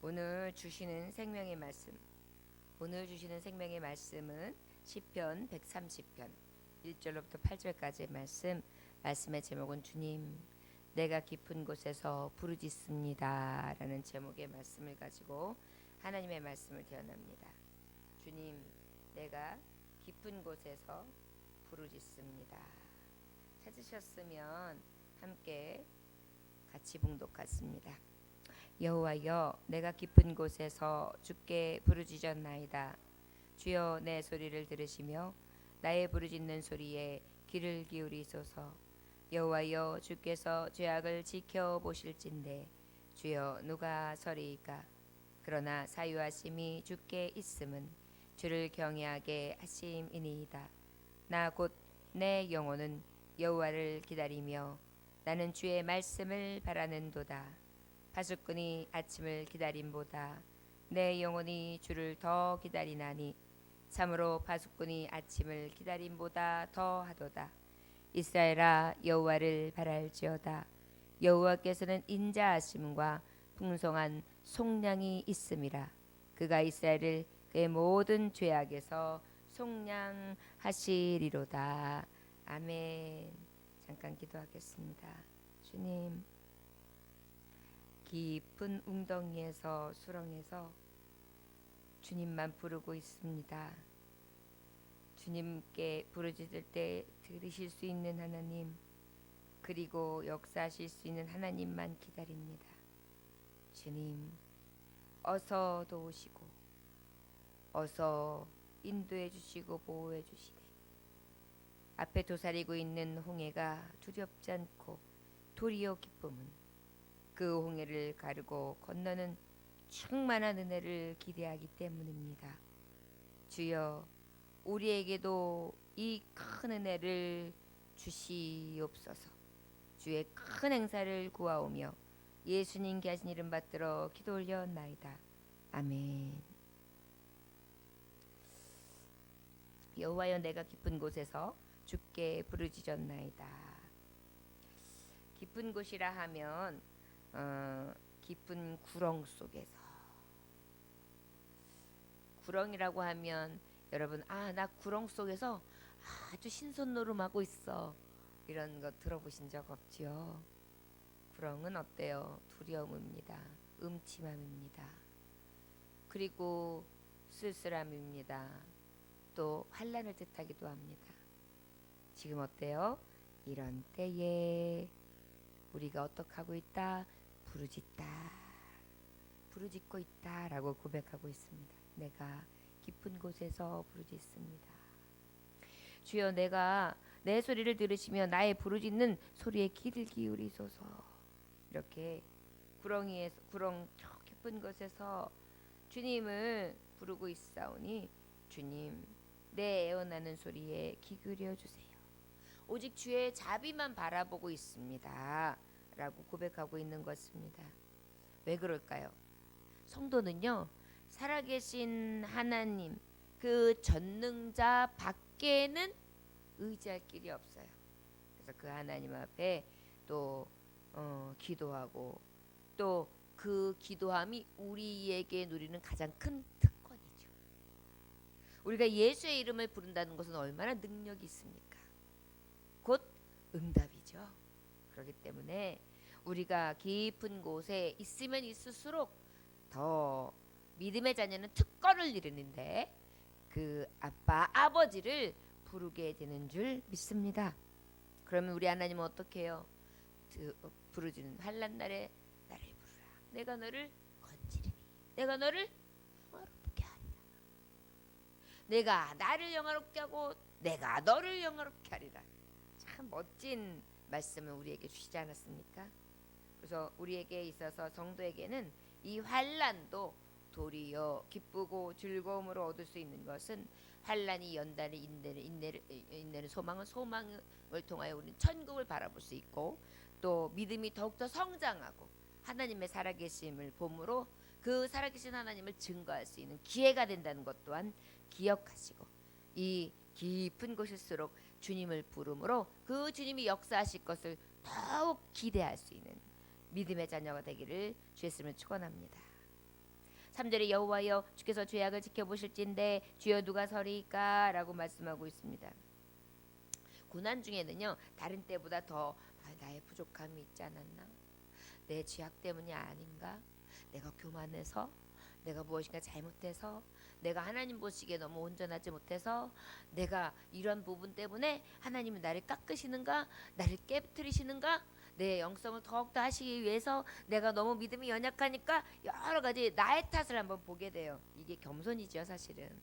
오늘 주시는 생명의 말씀. 오늘 주시는 생명의 말씀은 시편 130편 1절로부터 8절까지의 말씀. 말씀의 제목은 주님 내가 깊은 곳에서 부르짖습니다 라는 제목의 말씀을 가지고 하나님의 말씀을 대언합니다. 주님 내가 깊은 곳에서 부르짖습니다. 찾으셨으면 함께 같이 봉독하겠습니다. 여호와여 내가 깊은 곳에서 주께 부르짖었나이다. 주여 내 소리를 들으시며 나의 부르짖는 소리에 귀를 기울이소서. 여호와여 주께서 죄악을 지켜보실진대 주여 누가 서리이까. 그러나 사유하심이 주께 있음은 주를 경외하게 하심이니이다. 나 곧 내 영혼은 여호와를 기다리며 나는 주의 말씀을 바라는도다. 파수꾼이 아침을 기다림보다 내 영혼이 주를 더 기다리나니 참으로 파수꾼이 아침을 기다림보다 더하도다. 이스라엘아 여호와를 바랄지어다. 여호와께서는 인자하심과 풍성한 속량이 있음이라. 그가 이스라엘을 그의 모든 죄악에서 속량하시리로다. 아멘. 잠깐 기도하겠습니다. 주님 깊은 웅덩이에서 수렁에서 주님만 부르고 있습니다. 주님께 부르짖을 때 들으실 수 있는 하나님, 그리고 역사하실 수 있는 하나님만 기다립니다. 주님 어서 도우시고 어서 인도해 주시고 보호해 주시되 앞에 도사리고 있는 홍해가 두렵지 않고 도리어 기쁨은 그 홍해를 가르고 건너는 충만한 은혜를 기대하기 때문입니다. 주여 우리에게도 이 큰 은혜를 주시옵소서. 주의 큰 행사를 구하오며 예수님께 하신 이름 받들어 기도 올려나이다. 아멘. 여호와여 내가 깊은 곳에서 주께 부르짖었나이다. 깊은 곳이라 하면 깊은 구렁 속에서. 구렁이라고 하면 여러분 나 구렁 속에서 아주 신선노름하고 있어 이런 거 들어보신 적 없지요? 구렁은 어때요? 두려움입니다. 음침함입니다. 그리고 쓸쓸함입니다. 또 환난을 뜻하기도 합니다. 지금 어때요? 이런 때에 우리가 어떻게 하고 있다? 부르짖고 있다 라고 고백하고 있습니다. 내가 깊은 곳에서 부르짖습니다. 주여 내가 내 소리를 들으시며 나의 부르짖는 소리에 귀를 기울이소서. 이렇게 구렁 저 깊은 곳에서 주님을 부르고 있사오니 주님 내 애원하는 소리에 귀 기울여 주세요. 오직 주의 자비만 바라보고 있습니다 라고 고백하고 있는 것입니다. 왜 그럴까요? 성도는요 살아계신 하나님 그 전능자 밖에는 의지할 길이 없어요. 그래서 그 하나님 앞에 또 기도하고 또 그 기도함이 우리에게 누리는 가장 큰 특권이죠. 우리가 예수의 이름을 부른다는 것은 얼마나 능력이 있습니까? 곧 응답이죠. 그렇기 때문에 우리가 깊은 곳에 있으면 있을수록 더 믿음의 자녀는 특권을 이루는데 그 아버지를 부르게 되는 줄 믿습니다. 그러면 우리 하나님은 어떻게 해요? 부르짖는 환난 날에 나를 부르라. 내가 너를 건지리니 내가 너를 영화롭게 하리라. 내가 나를 영화롭게 하고 내가 너를 영화롭게 하리라. 참 멋진 말씀을 우리에게 주시지 않았습니까? 그래서 우리에게 있어서 성도에게는 이 환난도 도리어 기쁘고 즐거움으로 얻을 수 있는 것은 환난이 연단을 인내를 소망을 통하여 우리는 천국을 바라볼 수 있고 또 믿음이 더욱더 성장하고 하나님의 살아계심을 봄으로 그 살아계신 하나님을 증거할 수 있는 기회가 된다는 것 또한 기억하시고 이 깊은 곳일수록 주님을 부름으로 그 주님이 역사하실 것을 더욱 기대할 수 있는 믿음의 자녀가 되기를 주 예수님을 축원합니다. 3절에 여호와여 주께서 죄악을 지켜보실진데 주여 누가 서리이까 라고 말씀하고 있습니다. 고난 중에는요 다른 때보다 더 나의 부족함이 있지 않았나, 내 죄악 때문이 아닌가, 내가 교만해서, 내가 무엇인가 잘못해서, 내가 하나님 보시기에 너무 온전하지 못해서, 내가 이런 부분 때문에 하나님은 나를 깎으시는가, 나를 깨뜨리시는가, 내 영성을 더욱더 하시기 위해서 내가 너무 믿음이 연약하니까 여러 가지 나의 탓을 한번 보게 돼요. 이게 겸손이죠. 사실은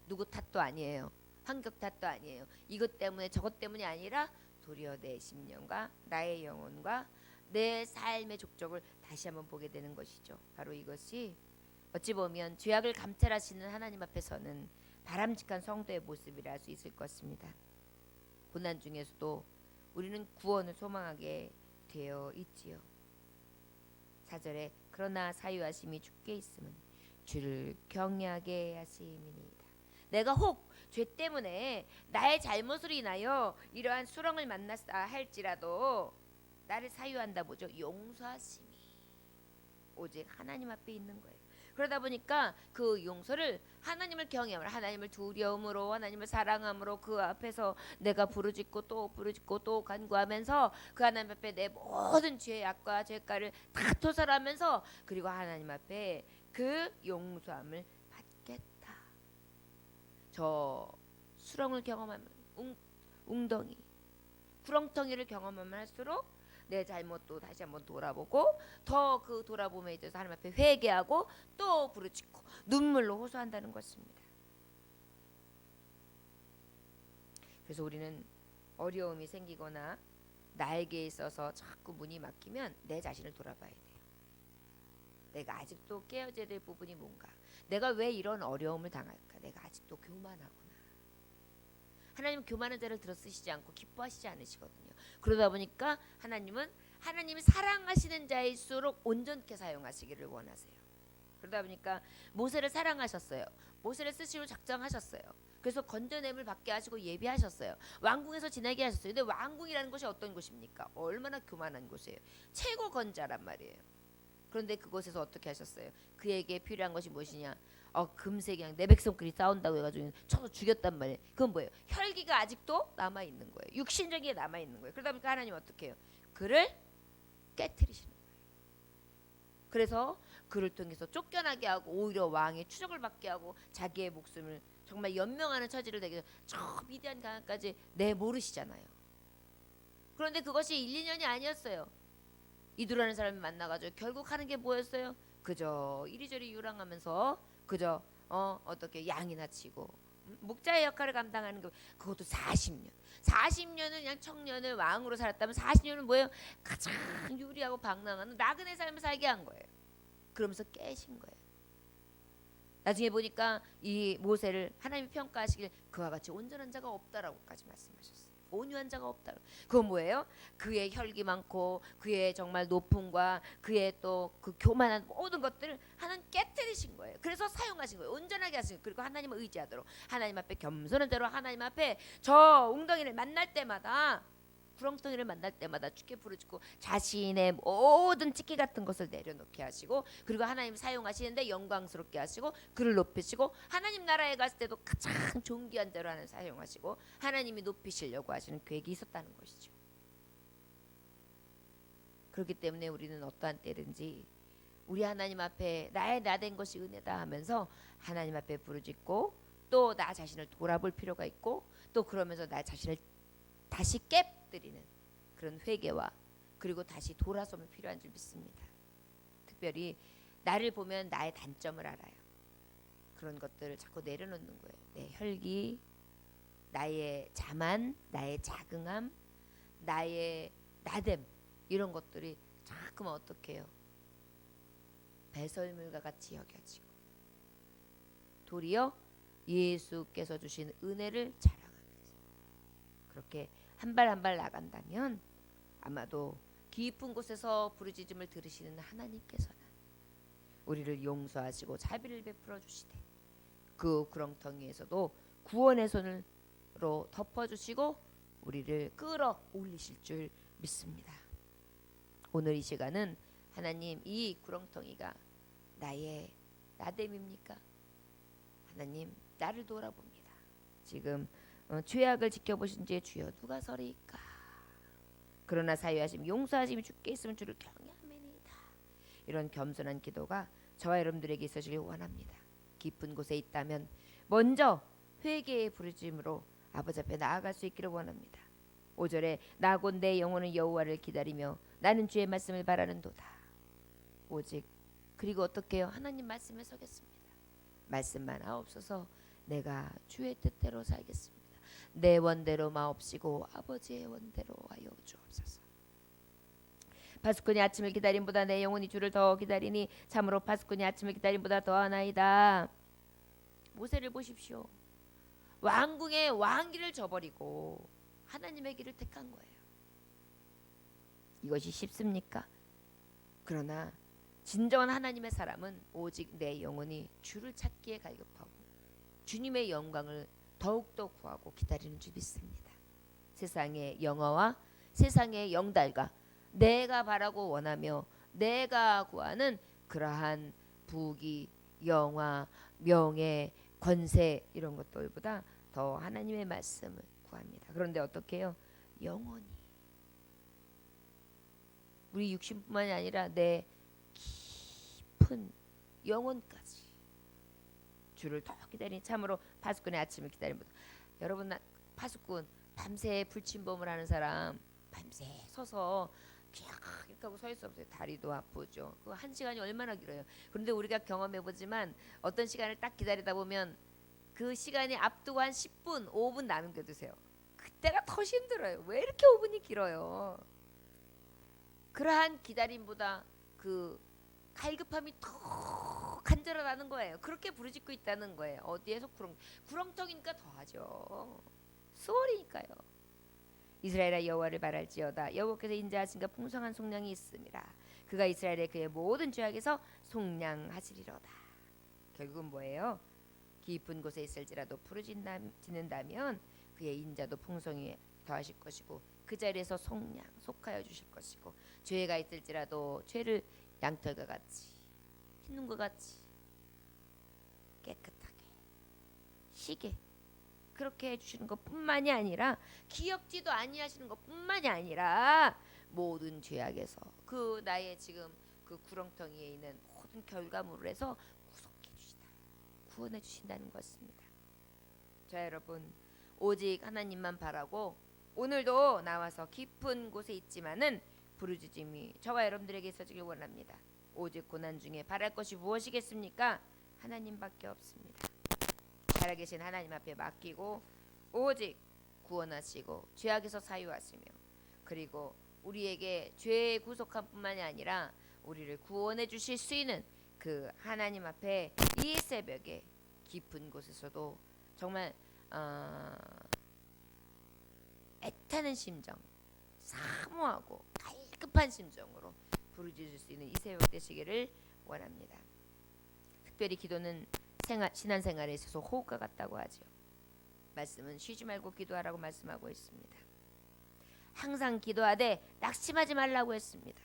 누구 탓도 아니에요. 환경 탓도 아니에요. 이것 때문에 저것 때문이 아니라 도리어 내 심령과 나의 영혼과 내 삶의 족적을 다시 한번 보게 되는 것이죠. 바로 이것이 어찌 보면 죄악을 감찰하시는 하나님 앞에서는 바람직한 성도의 모습이라 할 수 있을 것입니다. 고난 중에서도 우리는 구원을 소망하게 되어 있지요. 4절에 그러나 사유하심이 주께 있음은 주를 경외하게 하심이니이다. 내가 혹 죄 때문에 나의 잘못으로 인하여 이러한 수렁을 만났다 할지라도 나를 사유한다 뭐죠? 용서하심이 오직 하나님 앞에 있는 거예요. 그러다 보니까 그 용서를 하나님을 경외함으로, 하나님을 두려움으로, 하나님을 사랑함으로 그 앞에서 내가 부르짖고 또 부르짖고 또 간구하면서 그 하나님 앞에 내 모든 죄악과 죄가를 다 토설하면서 그리고 하나님 앞에 그 용서함을 받겠다. 저 수렁을 경험하면 웅덩이, 구렁텅이를 경험하면 할수록 내 잘못도 다시 한번 돌아보고 더 그 돌아봄에 있어서 하나님 앞에 회개하고 또 부르짖고 눈물로 호소한다는 것입니다. 그래서 우리는 어려움이 생기거나 나에게 있어서 자꾸 문이 막히면 내 자신을 돌아봐야 돼요. 내가 아직도 깨어져야 될 부분이 뭔가, 내가 왜 이런 어려움을 당할까, 내가 아직도 교만하구나. 하나님은 교만한 자를 들어 쓰시지 않고 기뻐하시지 않으시거든요. 그러다 보니까 하나님이 사랑하시는 자일수록 온전케 사용하시기를 원하세요. 그러다 보니까 모세를 사랑하셨어요. 모세를 쓰시고 작정하셨어요. 그래서 건져냄을 받게 하시고 예비하셨어요. 왕궁에서 지내게 하셨어요. 근데 왕궁이라는 곳이 어떤 곳입니까? 얼마나 교만한 곳이에요. 최고 건자란 말이에요. 그런데 그곳에서 어떻게 하셨어요? 그에게 필요한 것이 무엇이냐? 금색이랑 내 백성끼리 싸운다고 해가지고 쳐서 죽였단 말이에요. 그건 뭐예요? 혈기가 아직도 남아 있는 거예요. 육신적인 게 남아 있는 거예요. 그러다 보니까 하나님 어떻게 해요? 그를 깨트리시는 거예요. 그래서 그를 통해서 쫓겨나게 하고 오히려 왕의 추적을 받게 하고 자기의 목숨을 정말 연명하는 처지를 되게 저 미디안 강까지 내모르시잖아요. 그런데 그것이 1, 2년이 아니었어요. 이두라는 사람이 만나가지고 결국 하는 게 뭐였어요? 그저 이리저리 유랑하면서 그저 어떻게 양이나 치고 목자의 역할을 감당하는 거, 그것도 40년. 40년은 그냥 청년을 왕으로 살았다면 40년은 뭐예요? 가장 유리하고 방랑하는 나그네 삶을 살게 한 거예요. 그러면서 깨신 거예요. 나중에 보니까 이 모세를 하나님이 평가하시길 그와 같이 온전한 자가 없다라고까지 말씀하셨어요. 온유한 자가 없다. 그건 뭐예요? 그의 혈기 많고 그의 정말 높음과 그의 또 그 교만한 모든 것들을 하나님 깨뜨리신 거예요. 그래서 사용하신 거예요. 온전하게 하신 거예요. 그리고 하나님을 의지하도록 하나님 앞에 겸손한 자로 하나님 앞에 저 웅덩이를 만날 때마다, 구렁텅이를 만날 때마다 주께 부르짖고 자신의 모든 찌끼 같은 것을 내려놓게 하시고 그리고 하나님 사용하시는데 영광스럽게 하시고 그를 높이시고 하나님 나라에 갔을 때도 가장 존귀한 자로 하나님 사용하시고 하나님이 높이시려고 하시는 계획이 있었다는 것이죠. 그렇기 때문에 우리는 어떠한 때든지 우리 하나님 앞에 나의 나된 것이 은혜다 하면서 하나님 앞에 부르짖고 또 나 자신을 돌아볼 필요가 있고 또 그러면서 나 자신을 다시 깨뜨리는 그런 회개와 그리고 다시 돌아섬이 필요한 줄 믿습니다. 특별히 나를 보면 나의 단점을 알아요. 그런 것들을 자꾸 내려놓는 거예요. 내 혈기, 나의 자만, 나의 자긍함, 나의 나됨, 이런 것들이 자꾸만 어떻게 해요? 배설물과 같이 여겨지고 도리어 예수께서 주신 은혜를 자랑하면서 그렇게 한 발 한 발 나간다면 아마도 깊은 곳에서 부르짖음을 들으시는 하나님께서는 우리를 용서하시고 자비를 베풀어 주시되 그 구렁텅이에서도 구원의 손으로 덮어주시고 우리를 끌어올리실 줄 믿습니다. 오늘 이 시간은 하나님 이 구렁텅이가 나의 나됨입니까? 하나님 나를 돌아봅니다. 지금 죄악을 지켜보신 지 주여 누가 서리이까? 그러나 사유하심 용서하심이 주께 있으면 주를 경외하매니이다. 이런 겸손한 기도가 저와 여러분들에게 있어지길 원합니다. 깊은 곳에 있다면 먼저 회개의 부르짖음으로 아버지 앞에 나아갈 수 있기를 원합니다. 5절에 나 곧 내 영혼은 여호와를 기다리며 나는 주의 말씀을 바라는도다. 오직 그리고 어떻게 해요? 하나님 말씀에 서겠습니다. 말씀만 하옵소서. 내가 주의 뜻대로 살겠습니다. 내 원대로 마옵시고 아버지의 원대로 하여 주옵소서. 파수꾼이 아침을 기다림보다 내 영혼이 주를 더 기다리니 참으로 파수꾼이 아침을 기다림보다 더하나이다. 모세를 보십시오. 왕궁의 왕기를 저버리고 하나님의 길을 택한 거예요. 이것이 쉽습니까? 그러나 진정한 하나님의 사람은 오직 내 영혼이 주를 찾기에 갈급하고 주님의 영광을 더욱더 구하고 기다리는 줄 믿습니다. 세상의 영화와 세상의 영달과 내가 바라고 원하며 내가 구하는 그러한 부귀, 영화, 명예, 권세 이런 것들보다 더 하나님의 말씀을 구합니다. 그런데 어떻게 해요? 영원히 우리 육신뿐만이 아니라 내 깊은 영혼까지 주를 더 기다리니 참으로 파수꾼의 아침을 기다림보다. 여러분 파수꾼 밤새 불침범을 하는 사람 밤새 서서 이렇게 하고 서 있어 보세요. 다리도 아프죠. 그 1시간이 얼마나 길어요. 그런데 우리가 경험해 보지만 어떤 시간을 딱 기다리다 보면 그 시간이 앞두고 한 10분, 5분 남겨두세요. 그때가 더 힘들어요. 왜 이렇게 5분이 길어요? 그러한 기다림보다 그 갈급함이 더 간절하다는 거예요. 그렇게 부르짖고 있다는 거예요. 어디에서 구렁텅이니까 더하죠. 수월이니까요. 이스라엘아 여호와를 바랄지어다. 여호와께서 인자하신가 풍성한 속량이 있음이라. 그가 이스라엘의 그의 모든 죄악에서 속량하시리로다. 결국은 뭐예요? 깊은 곳에 있을지라도 부르짖는다면 그의 인자도 풍성히 더하실 것이고 그 자리에서 속하여 주실 것이고 죄가 있을지라도 죄를 양털과 같이 흰 눈과 같이 깨끗하게 시게 그렇게 해주시는 것뿐만이 아니라 기억지도 아니하시는 것뿐만이 아니라 모든 죄악에서 그 나의 지금 그 구렁텅이에 있는 모든 결과물을 해서 구속해 주시다, 구원해 주신다는 것입니다. 자 여러분, 오직 하나님만 바라고 오늘도 나와서 깊은 곳에 있지만은 부르짖음이 저와 여러분들에게 있어지길 원합니다. 오직 고난 중에 바랄 것이 무엇이겠습니까? 하나님밖에 없습니다. 살아계신 하나님 앞에 맡기고 오직 구원하시고 죄악에서 사유하시며 그리고 우리에게 죄 구속함뿐만이 아니라 우리를 구원해 주실 수 있는 그 하나님 앞에 이 새벽에 깊은 곳에서도 정말 애타는 심정, 사모하고 갈급한 심정으로 부르짖을 수 있는 이 새벽 되시기를 원합니다. 특별히 기도는 신앙생활에 있어서 호흡과 같다고 하죠. 말씀은 쉬지 말고 기도하라고 말씀하고 있습니다. 항상 기도하되 낙심하지 말라고 했습니다.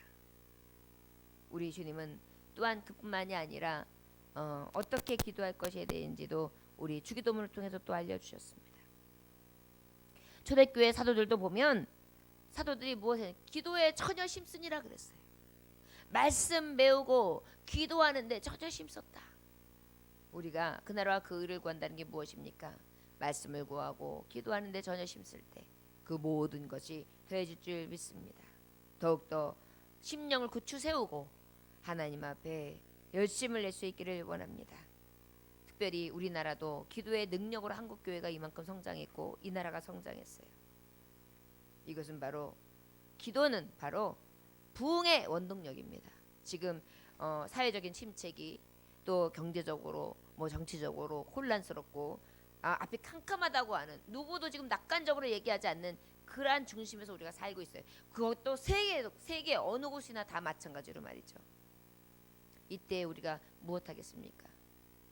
우리 주님은 또한 그뿐만이 아니라 어떻게 기도할 것에 대해서도 우리 주기도문을 통해서 또 알려주셨습니다. 초대교회 사도들도 보면 사도들이 무엇에 기도에 전혀 힘쓰니라 그랬어요. 말씀 배우고 기도하는데 전혀 힘썼다. 우리가 그 나라와 그 의를 구한다는 게 무엇입니까? 말씀을 구하고 기도하는데 전혀 힘쓸 때 그 모든 것이 더해질 줄 믿습니다. 더욱더 심령을 굳추 세우고 하나님 앞에 열심을 낼 수 있기를 원합니다. 특별히 우리나라도 기도의 능력으로 한국교회가 이만큼 성장했고 이 나라가 성장했어요. 이것은 바로 기도는 바로 부흥의 원동력입니다. 지금 사회적인 침체기 또 경제적으로 정치적으로 혼란스럽고 앞이 캄캄하다고 하는 누구도 지금 낙관적으로 얘기하지 않는 그러한 중심에서 우리가 살고 있어요. 그것도 세계 어느 곳이나 다 마찬가지로 말이죠. 이때 우리가 무엇하겠습니까?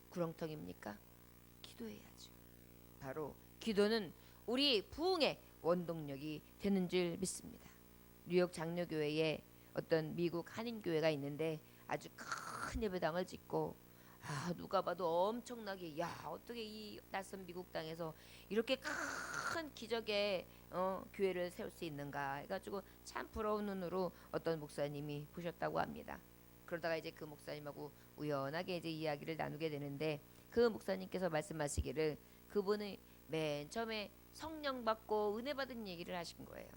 구렁텅입니까? 기도해야죠. 바로 기도는 우리 부흥의 원동력이 되는 줄 믿습니다. 뉴욕 장로교회에 어떤 미국 한인교회가 있는데 아주 큰 예배당을 짓고 누가 봐도 엄청나게 어떻게 이 낯선 미국 땅에서 이렇게 큰 기적의 교회를 세울 수 있는가 해가지고 참 부러운 눈으로 어떤 목사님이 보셨다고 합니다. 그러다가 이제 그 목사님하고 우연하게 이제 이야기를 나누게 되는데 그 목사님께서 말씀하시기를 그분이 맨 처음에 성령 받고 은혜 받은 얘기를 하신 거예요.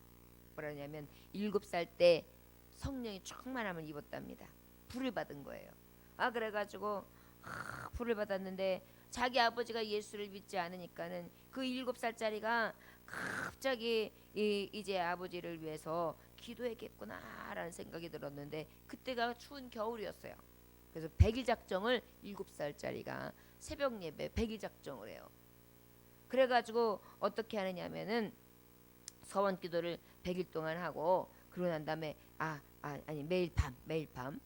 뭐라냐면 7살 때 성령이 충만함을 입었답니다. 불을 받은 거예요. 그래가지고 불을 받았는데 자기 아버지가 예수를 믿지 않으니까는 그 7살짜리가 갑자기 이제 아버지를 위해서 기도했겠구나라는 생각이 들었는데 그때가 추운 겨울이었어요. 그래서 100일 작정을 7살짜리가 새벽 예배 100일 작정을 해요. 그래가지고 어떻게 하느냐면은 서원 기도를 100일 동안 하고 그러고 난 다음에 아니 매일 밤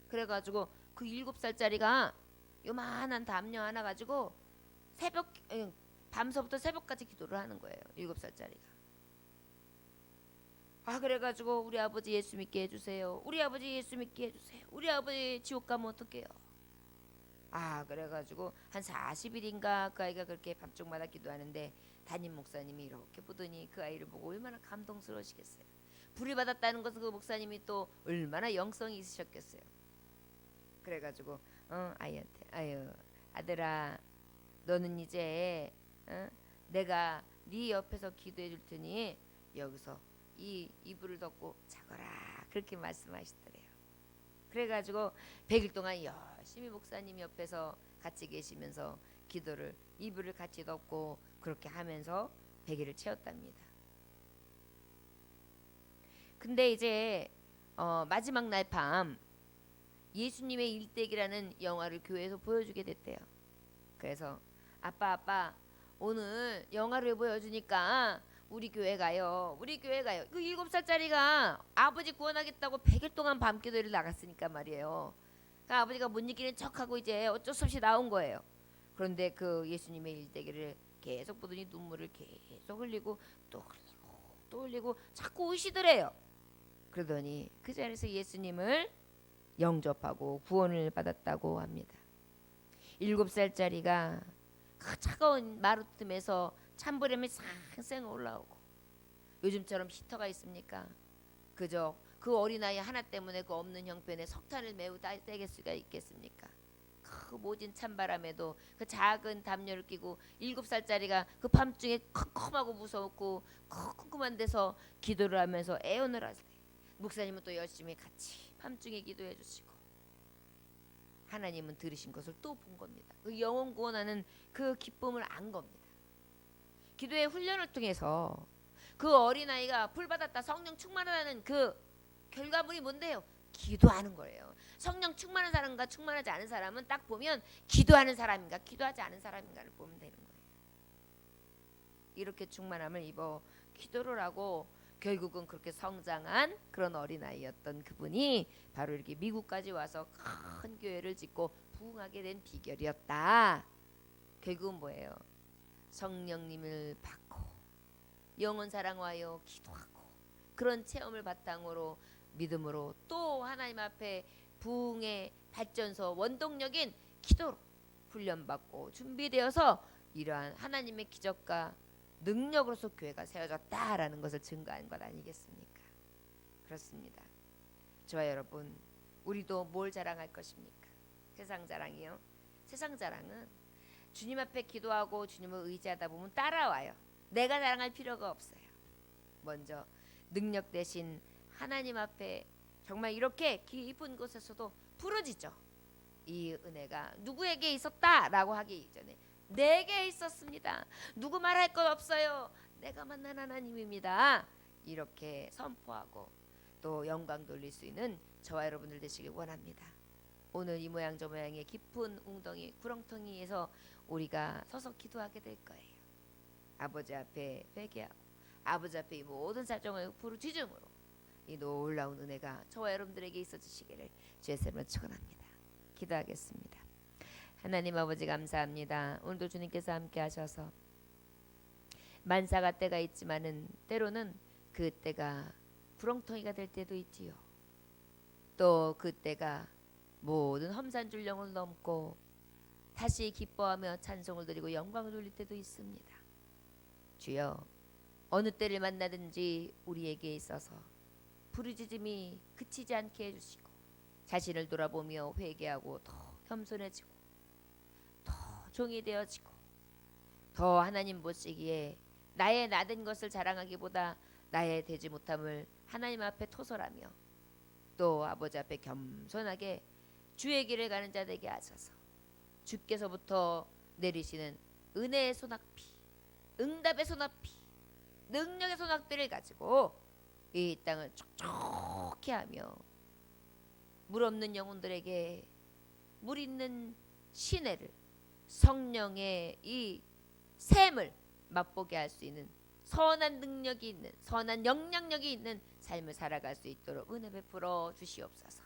그래가지고 그 7살짜리가 요만한 담요 하나 가지고 밤서부터 새벽까지 기도를 하는 거예요. 7살짜리가. 그래가지고 우리 아버지 예수 믿게 해주세요. 우리 아버지 예수 믿게 해주세요. 우리 아버지 지옥 가면 어떡해요. 그래가지고 한 40일인가 그 아이가 그렇게 밤중마다 기도하는데 담임 목사님이 이렇게 보더니 그 아이를 보고 얼마나 감동스러우시겠어요. 불이 받았다는 것은 그 목사님이 또 얼마나 영성이 있으셨겠어요. 그래가지고 아이한테 아들아 너는 이제 내가 네 옆에서 기도해 줄 테니 여기서 이 이불을 덮고 자거라 그렇게 말씀하시더래요. 그래가지고 100일 동안 열심히 목사님 옆에서 같이 계시면서 기도를 이불을 같이 덮고 그렇게 하면서 100일을 채웠답니다. 근데 이제 마지막 날 밤 예수님의 일대기라는 영화를 교회에서 보여주게 됐대요. 그래서 아빠 오늘 영화를 보여주니까 우리 교회 가요. 그 7살짜리가 아버지 구원하겠다고 100일 동안 밤기도를 나갔으니까 말이에요. 그러니까 아버지가 못 이기는 척하고 이제 어쩔 수 없이 나온 거예요. 그런데 그 예수님의 일대기를 계속 보더니 눈물을 계속 흘리고 또 흘리고 자꾸 우시더래요. 그러더니 그 자리에서 예수님을 영접하고 구원을 받았다고 합니다. 7살짜리가 그 차가운 마루틈에서 찬바람이 쌩쌩 올라오고 요즘처럼 히터가 있습니까? 그저 그 어린아이 하나 때문에 그 없는 형편에 석탄을 매우 떼길 수가 있겠습니까? 그 모진 찬바람에도 그 작은 담요를 끼고 7살짜리가 그 밤중에 컴컴하고 무서웠고 컴컴한 데서 기도를 하면서 애원을 하세요. 목사님은 또 열심히 같이 밤중에 기도해 주시고 하나님은 들으신 것을 또 본 겁니다. 그 영혼 구원하는 그 기쁨을 안 겁니다. 기도의 훈련을 통해서 그 어린아이가 불받았다 성령 충만하다는 그 결과물이 뭔데요? 기도하는 거예요. 성령 충만한 사람과 충만하지 않은 사람은 딱 보면 기도하는 사람인가 기도하지 않은 사람인가를 보면 되는 거예요. 이렇게 충만함을 입어 기도를 하고 결국은 그렇게 성장한 그런 어린아이였던 그분이 바로 이렇게 미국까지 와서 큰 교회를 짓고 부흥하게 된 비결이었다. 결국은 뭐예요? 성령님을 받고 영혼 사랑하여 기도하고 그런 체험을 바탕으로 믿음으로 또 하나님 앞에 부흥의 발전소 원동력인 기도로 훈련받고 준비되어서 이러한 하나님의 기적과 능력으로서 교회가 세워졌다라는 것을 증거한 것 아니겠습니까? 그렇습니다. 저와 여러분, 우리도 뭘 자랑할 것입니까? 세상 자랑이요? 세상 자랑은 주님 앞에 기도하고 주님을 의지하다 보면 따라와요. 내가 자랑할 필요가 없어요. 먼저 능력 대신 하나님 앞에 정말 이렇게 깊은 곳에서도 부러지죠. 이 은혜가 누구에게 있었다라고 하기 이전에 내게 있었습니다. 누구 말할 것 없어요. 내가 만난 하나님입니다. 이렇게 선포하고 또 영광 돌릴 수 있는 저와 여러분들 되시길 원합니다. 오늘 이 모양 저 모양의 깊은 웅덩이 구렁텅이에서 우리가 서서 기도하게 될 거예요. 아버지 앞에 회개하고 아버지 앞에 이 모든 사정을 부르짖음으로 이 놀라운 은혜가 저와 여러분들에게 있어 주시기를 주의 이름으로 축원합니다. 기도하겠습니다. 하나님 아버지 감사합니다. 오늘도 주님께서 함께 하셔서 만사가 때가 있지만은 때로는 그 때가 구렁텅이가 될 때도 있지요. 또 그 때가 모든 험산 줄령을 넘고 다시 기뻐하며 찬송을 드리고 영광을 돌릴 때도 있습니다. 주여, 어느 때를 만나든지 우리에게 있어서 부르짖음이 그치지 않게 해주시고 자신을 돌아보며 회개하고 더 겸손해지고 더 종이 되어지고 더 하나님 보시기에 나의 나된 것을 자랑하기보다 나의 되지 못함을 하나님 앞에 토설하며 또 아버지 앞에 겸손하게 주의 길을 가는 자 되게 하소서. 주께서부터 내리시는 은혜의 소낙비, 응답의 소낙비, 능력의 소낙비를 가지고 이 땅을 촉촉히 하며 물 없는 영혼들에게 물 있는 시내를 성령의 이 샘을 맛보게 할 수 있는 선한 능력이 있는 선한 영향력이 있는 삶을 살아갈 수 있도록 은혜 베풀어 주시옵소서.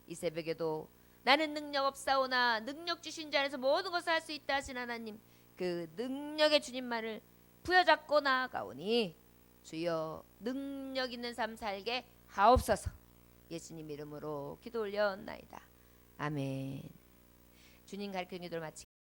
이 새벽에도 나는 능력 없사오나 능력 주신 자 안에서 모든 것을 할 수 있다 하신 하나님, 그 능력의 주님만을 부여잡고 나아가오니 주여 능력 있는 삶 살게 하옵소서. 예수님 이름으로 기도 올려옵나이다. 아멘. 주님 가르쳐 기도를 마치